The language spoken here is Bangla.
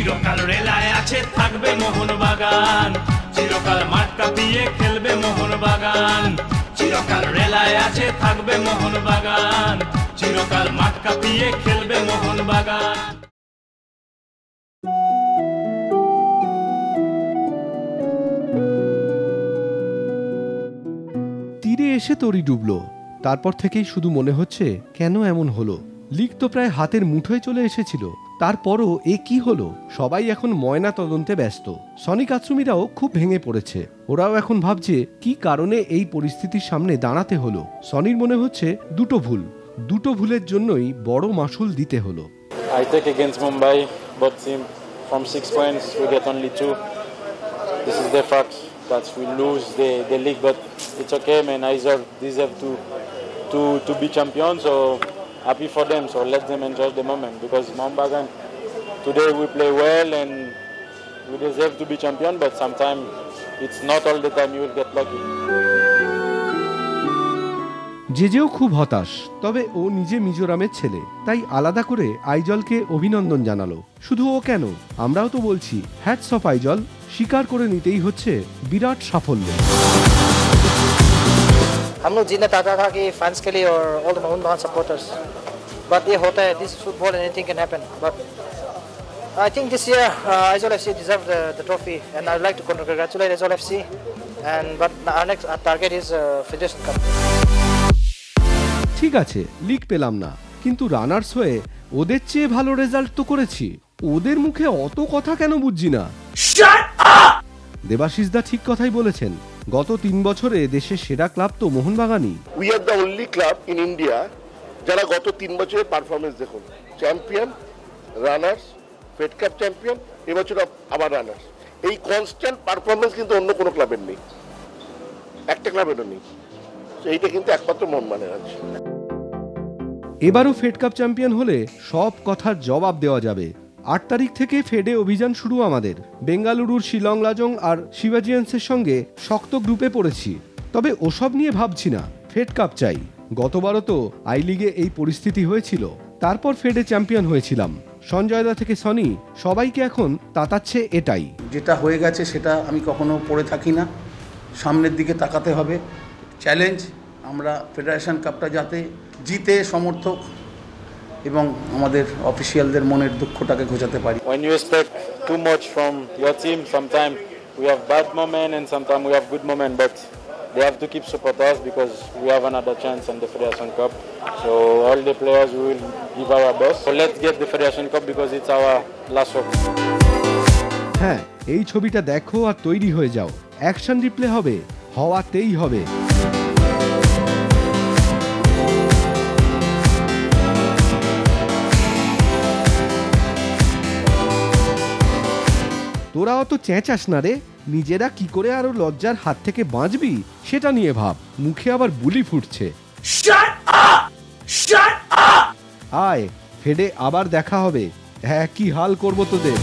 চিরকাল রেলায় আছে থাকবে মোহনবাগান, চিরকাল মাঠ কাঁপিয়ে খেলবে মোহনবাগান। চিরকাল রেলায় আছে থাকবে মোহনবাগান, চিরকাল মাঠ কাঁপিয়ে খেলবে মোহনবাগান। তীরে এসে তরি ডুবলো। তারপর থেকেই শুধু মনে হচ্ছে কেন এমন হলো। লিগ তো প্রায় হাতের মুঠোয় চলে এসেছিল, তারপরও এ কি হলো। সবাই এখন ময়না তদন্তে ব্যস্ত। সনি কাতসুমিরাও খুব ভেঙে পড়েছে। ওরাও এখন ভাবছে কি কারণে এই পরিস্থিতির সামনে দাঁড়াতে হলো। সনির মনে হচ্ছে দুটো ভুলের জন্যই বড় মাসুল দিতে হলো। I take against Mumbai, but from 6 points we get only 2. This is the fact that we lose the league, but it's okay, man. Aizawl deserve to be champions, so happy for them. So let them enjoy the moment, because Mohambagan today we play well and we deserve to be champion, but sometimes it's not all the time you will get lucky. জেজেও খুব হতাশ, তবে ও নিজে মিজোরামের ছেলে, তাই আলাদা করে আইজলকে অভিনন্দন জানালো। শুধু ও কেন, আমরাও তো বলছি হ্যাটস অফ আইজল। স্বীকার করে নিতেই হচ্ছে বিরাট সাফল্য। हम लोग जीतना चाहता था कि फैंस के लिए और all the Mohun Bagan supporters, but ये होता है, this football anything can happen, but I think this year Aizawl FC deserve the trophy and I would like to congratulate Aizawl FC, and but our next target is Federation Cup. ঠিক আছে, লিগ পেলাম না, কিন্তু রানার্স হয়ে ওদের চেয়ে ভালো রেজাল্ট তো করেছি। ওদের মুখে অত কথা কেন বুঝছি না। দেবাশিস দা ঠিক কথাই বলেছেন। গত 3 বছরে দেশের সেরা ক্লাব তো মোহনবাগানই। We are the only club in India যারা গত 3 বছরের পারফরমেন্স দেখুন, champion, runners, fed cup champion, এবছর আবার রানার্স। এই কনস্ট্যান্ট পারফরমেন্স কিন্তু অন্য কোনো ক্লাবের নেই, একটা ক্লাবেরও নেই। এইটা কিন্তু একমাত্র মোহনবাগানের আছে। এবারও ফেড কাপ চ্যাম্পিয়ন হলে সব কথার জবাব দেওয়া যাবে। 8 তারিখ থেকে ফেডে অভিযান শুরু আমাদের। বেঙ্গালুরুর শিলং লাজং আর শিবাজিয়ান্সের সঙ্গে শক্ত গ্রুপে পড়েছি, তবে ওসব নিয়ে ভাবছি না, ফেড কাপ চাই। গতবারও তো আই লিগে এই পরিস্থিতি হয়েছিল, তারপর ফেডে চ্যাম্পিয়ন হয়েছিলাম। সঞ্জয়দা থেকে সনি সবাইকে এখন তাতাচ্ছে এটাই। যেটা হয়ে গেছে সেটা আমি কখনো পড়ে থাকি না, সামনের দিকে তাকাতে হবে। চ্যালেঞ্জ আমরা ফেডারেশন কাপটা যাতে জিতে সমর্থক এবং আমাদের অফিসিয়ালদের মনের দুঃখটাকে ঘোচাতে পারি। When you expect too much from your team, sometimes we have bad moment and sometimes we have good moment, but they have to keep support us because we have another chance in the Federation Cup. So all the players will give our best. So let's get the Federation Cup because it's our last hope. হ্যাঁ, এই ছবিটা দেখো আর তৈরি হয়ে যাও। অ্যাকশন রিপ্লে হবে, হওয়াতেই হবে। তোরা অত চেঁচাস না রে, নিজেরা কি করে আরো লজ্জার হাত থেকে বাঁচবি সেটা নিয়ে ভাব। মুখে আবার বুলি ফুটছে। আয়, ফেডে আবার দেখা হবে। হ্যাঁ, কি হাল করবো তোদের।